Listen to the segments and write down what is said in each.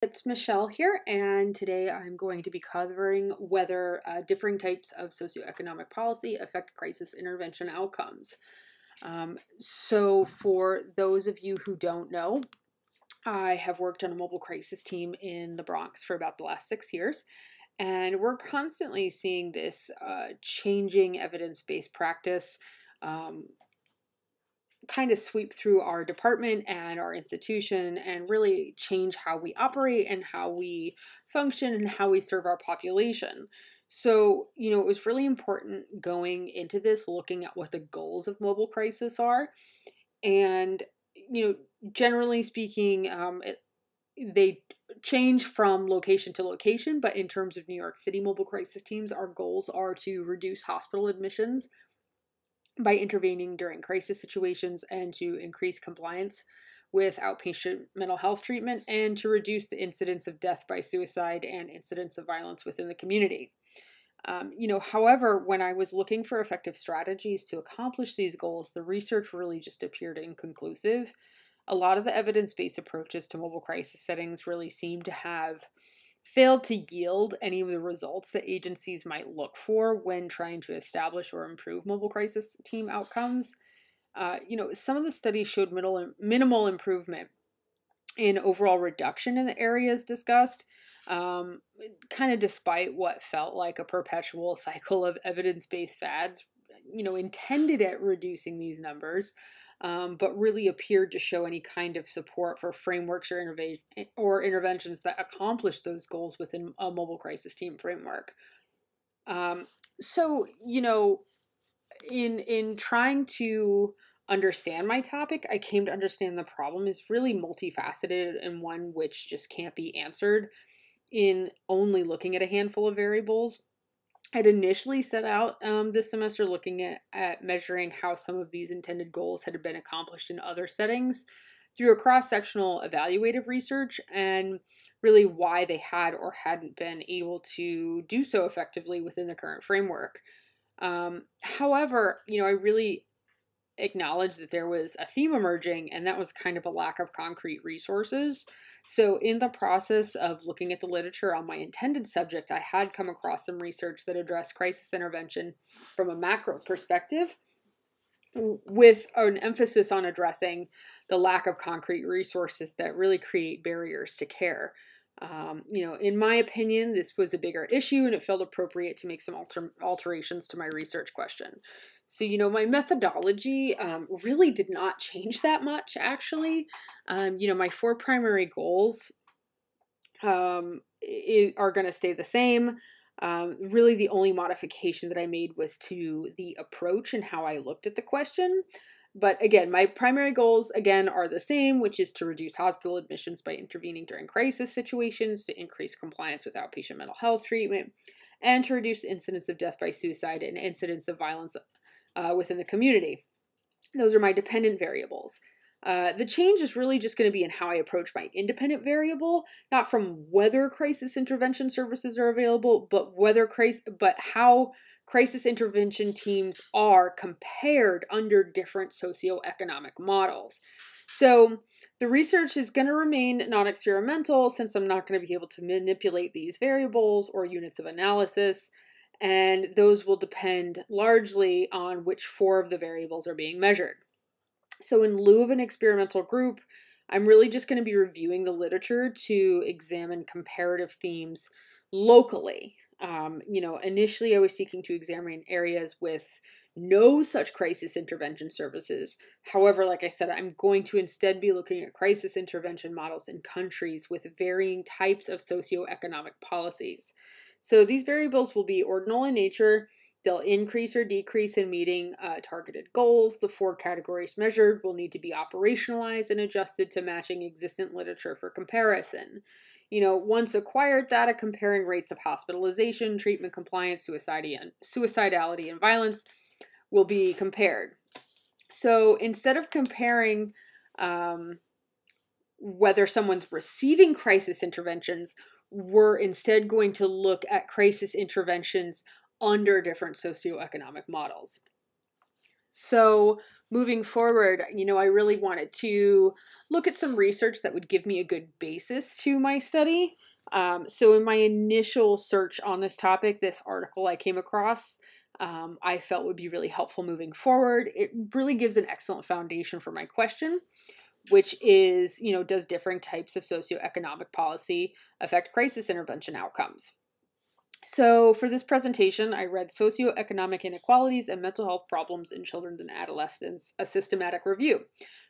It's Michelle here, and today I'm going to be covering whether differing types of socioeconomic policy affect crisis intervention outcomes. So for those of you who don't know, I have worked on a mobile crisis team in the Bronx for about the last 6 years, and we're constantly seeing this changing evidence-based practice kind of sweep through our department and our institution and really change how we operate and how we function and how we serve our population. So, it was really important going into this, looking at what the goals of mobile crisis are. And, generally speaking, they change from location to location, but in terms of New York City mobile crisis teams, our goals are to reduce hospital admissions by intervening during crisis situations and to increase compliance with outpatient mental health treatment and to reduce the incidence of death by suicide and incidents of violence within the community. However, when I was looking for effective strategies to accomplish these goals, the research really just appeared inconclusive. A lot of the evidence-based approaches to mobile crisis settings really seem to have failed to yield any of the results that agencies might look for when trying to establish or improve mobile crisis team outcomes. Some of the studies showed minimal improvement in overall reduction in the areas discussed, kind of despite what felt like a perpetual cycle of evidence-based fads, intended at reducing these numbers, but really appeared to show any kind of support for frameworks or interventions that accomplish those goals within a mobile crisis team framework. So, in trying to understand my topic, I came to understand the problem is really multifaceted and one which just can't be answered in only looking at a handful of variables. I'd initially set out this semester looking at measuring how some of these intended goals had been accomplished in other settings through a cross-sectional evaluative research and really why they had or hadn't been able to do so effectively within the current framework. However, I really acknowledged that there was a theme emerging, and that was kind of a lack of concrete resources. So, in the process of looking at the literature on my intended subject, I had come across some research that addressed crisis intervention from a macro perspective, with an emphasis on addressing the lack of concrete resources that really create barriers to care. In my opinion, this was a bigger issue and it felt appropriate to make some alterations to my research question. So, my methodology really did not change that much, actually. My 4 primary goals are going to stay the same. Really, the only modification that I made was to the approach and how I looked at the question. But again, my primary goals, again, are the same, which is to reduce hospital admissions by intervening during crisis situations, to increase compliance with outpatient mental health treatment, and to reduce the incidence of death by suicide and incidents of violence within the community. Those are my dependent variables. The change is really just going to be in how I approach my independent variable, not from whether crisis intervention services are available, but how crisis intervention teams are compared under different socioeconomic models. So the research is going to remain non-experimental since I'm not going to be able to manipulate these variables or units of analysis, and those will depend largely on which 4 of the variables are being measured. So in lieu of an experimental group, I'm really just going to be reviewing the literature to examine comparative themes locally. Initially I was seeking to examine areas with no such crisis intervention services. However, like I said, I'm going to instead be looking at crisis intervention models in countries with varying types of socioeconomic policies. So these variables will be ordinal in nature. They'll increase or decrease in meeting targeted goals. The 4 categories measured will need to be operationalized and adjusted to matching existent literature for comparison. Once acquired data comparing rates of hospitalization, treatment compliance, suicidality, and violence will be compared. So instead of comparing whether someone's receiving crisis interventions, we're instead going to look at crisis interventions under different socioeconomic models. So Moving forward, I really wanted to look at some research that would give me a good basis to my study. So, in my initial search on this topic, this article I came across, I felt would be really helpful moving forward. It really gives an excellent foundation for my question, which is, does different types of socioeconomic policy affect crisis intervention outcomes? So, for this presentation, I read Socioeconomic Inequalities and Mental Health Problems in Children and Adolescents, a Systematic Review,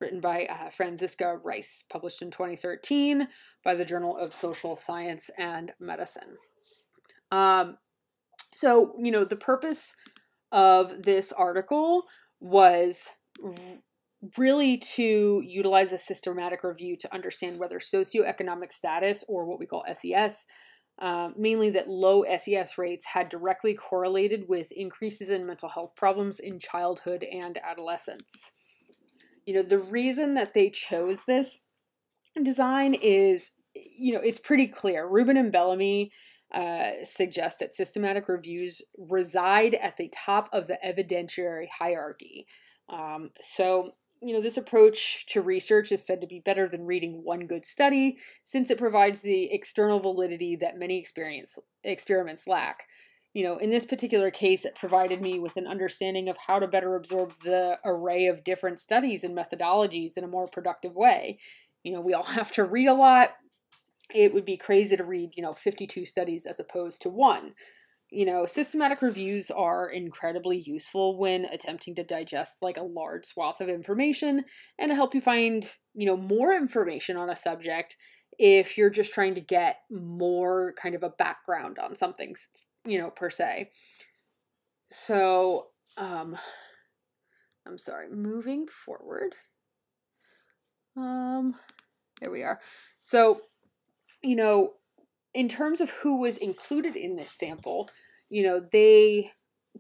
written by Franziska Rice, published in 2013 by the Journal of Social Science and Medicine. The purpose of this article was really to utilize a systematic review to understand whether socioeconomic status, or what we call SES, mainly that low SES rates had directly correlated with increases in mental health problems in childhood and adolescence. The reason that they chose this design is, it's pretty clear. Rubin and Bellamy suggest that systematic reviews reside at the top of the evidentiary hierarchy. This approach to research is said to be better than reading one good study, since it provides the external validity that many experiments lack. In this particular case, it provided me with an understanding of how to better absorb the array of different studies and methodologies in a more productive way. We all have to read a lot. It would be crazy to read, 52 studies as opposed to one. Systematic reviews are incredibly useful when attempting to digest like a large swath of information and to help you find, more information on a subject if you're just trying to get more kind of a background on something, per se. So, I'm sorry, moving forward. There we are. So, in terms of who was included in this sample, they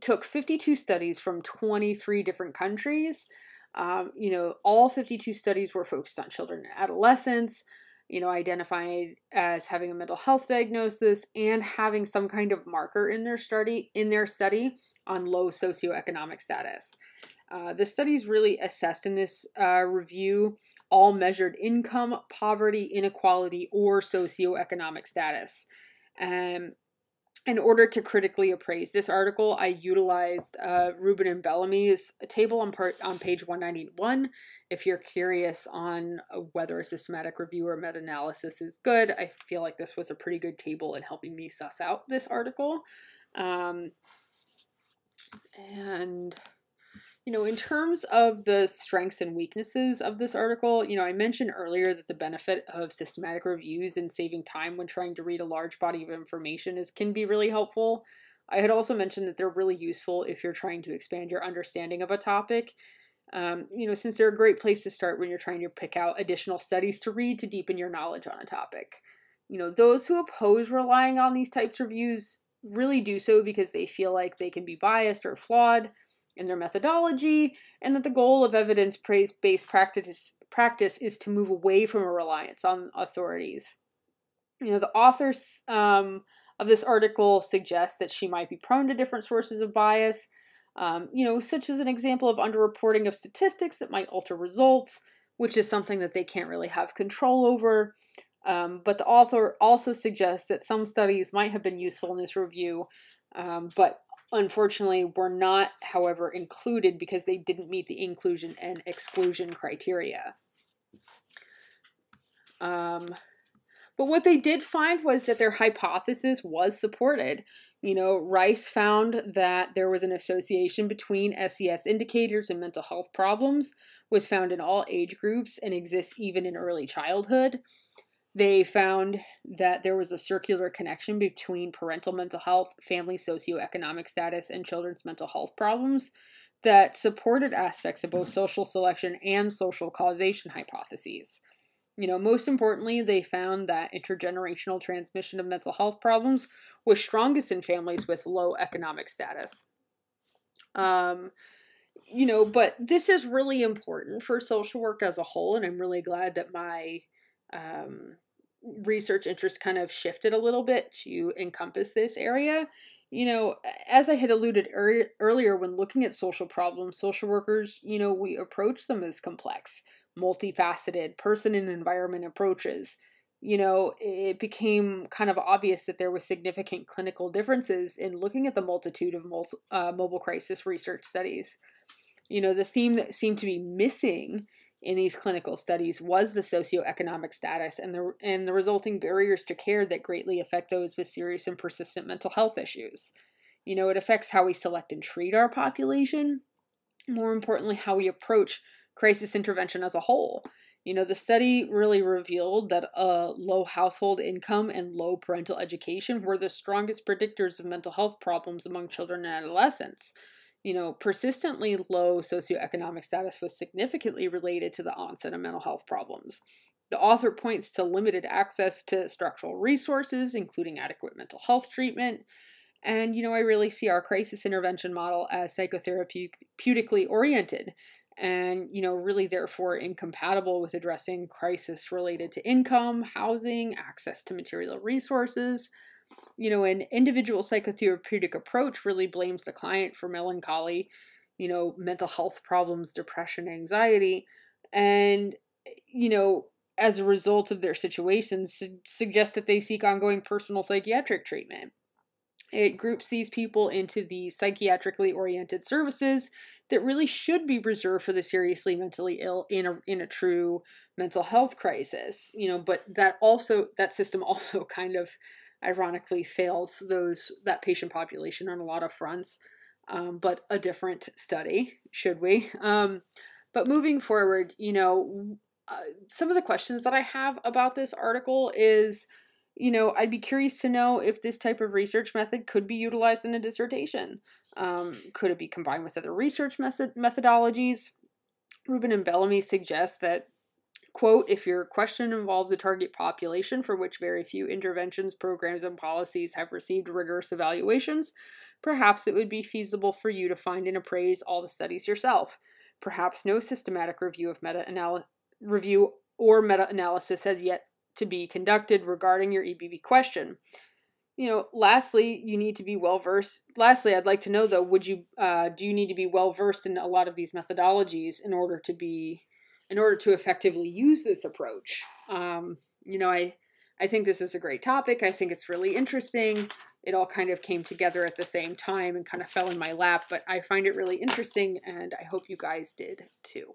took 52 studies from 23 different countries. All 52 studies were focused on children and adolescents, identified as having a mental health diagnosis and having some kind of marker in their study on low socioeconomic status. The studies really assessed in this review all measured income, poverty, inequality, or socioeconomic status. In order to critically appraise this article, I utilized Rubin and Bellamy's table on page 191. If you're curious on whether a systematic review or meta-analysis is good, I feel like this was a pretty good table in helping me suss out this article. In terms of the strengths and weaknesses of this article, I mentioned earlier that the benefit of systematic reviews and saving time when trying to read a large body of information can be really helpful. I had also mentioned that they're really useful if you're trying to expand your understanding of a topic. Since they're a great place to start when you're trying to pick out additional studies to read to deepen your knowledge on a topic. Those who oppose relying on these types of reviews really do so because they feel like they can be biased or flawed in their methodology, and that the goal of evidence-based practice is to move away from a reliance on authorities. The authors of this article suggest that she might be prone to different sources of bias, such as an example of underreporting of statistics that might alter results, which is something that they can't really have control over. But the author also suggests that some studies might have been useful in this review, but unfortunately were not, however, included because they didn't meet the inclusion and exclusion criteria. But what they did find was that their hypothesis was supported. Rice found that there was an association between SES indicators and mental health problems, was found in all age groups and exists even in early childhood. They found that there was a circular connection between parental mental health, family socioeconomic status, and children's mental health problems that supported aspects of both social selection and social causation hypotheses. Most importantly, they found that intergenerational transmission of mental health problems was strongest in families with low economic status. But this is really important for social work as a whole, and I'm really glad that my research interest kind of shifted a little bit to encompass this area. As I had alluded earlier, when looking at social problems, social workers, we approach them as complex, multifaceted person and environment approaches. It became kind of obvious that there was significant clinical differences in looking at the multitude of mobile crisis research studies. The theme that seemed to be missing in these clinical studies was the socioeconomic status and the resulting barriers to care that greatly affect those with serious and persistent mental health issues. It affects how we select and treat our population. More importantly, how we approach crisis intervention as a whole. The study really revealed that low household income and low parental education were the strongest predictors of mental health problems among children and adolescents. Persistently low socioeconomic status was significantly related to the onset of mental health problems. The author points to limited access to structural resources, including adequate mental health treatment. And, I really see our crisis intervention model as psychotherapeutically oriented and, really therefore incompatible with addressing crisis related to income, housing, access to material resources. An individual psychotherapeutic approach really blames the client for melancholy, mental health problems, depression, anxiety, and, as a result of their situations, suggest that they seek ongoing personal psychiatric treatment. It groups these people into the psychiatrically oriented services that really should be reserved for the seriously mentally ill in a true mental health crisis. But that system also kind of ironically fails that patient population on a lot of fronts. But a different study, should we? But moving forward, some of the questions that I have about this article is, I'd be curious to know if this type of research method could be utilized in a dissertation. Could it be combined with other research methodologies? Rubin and Bellamy suggest that, quote, if your question involves a target population for which very few interventions, programs, and policies have received rigorous evaluations, perhaps it would be feasible for you to find and appraise all the studies yourself. Perhaps no systematic review or meta-analysis has yet to be conducted regarding your EBV question. Lastly, you need to be well versed. Lastly, I'd like to know though, do you need to be well versed in a lot of these methodologies in order to effectively use this approach? I think this is a great topic. I think it's really interesting. It all kind of came together at the same time and kind of fell in my lap, but I find it really interesting and I hope you guys did too.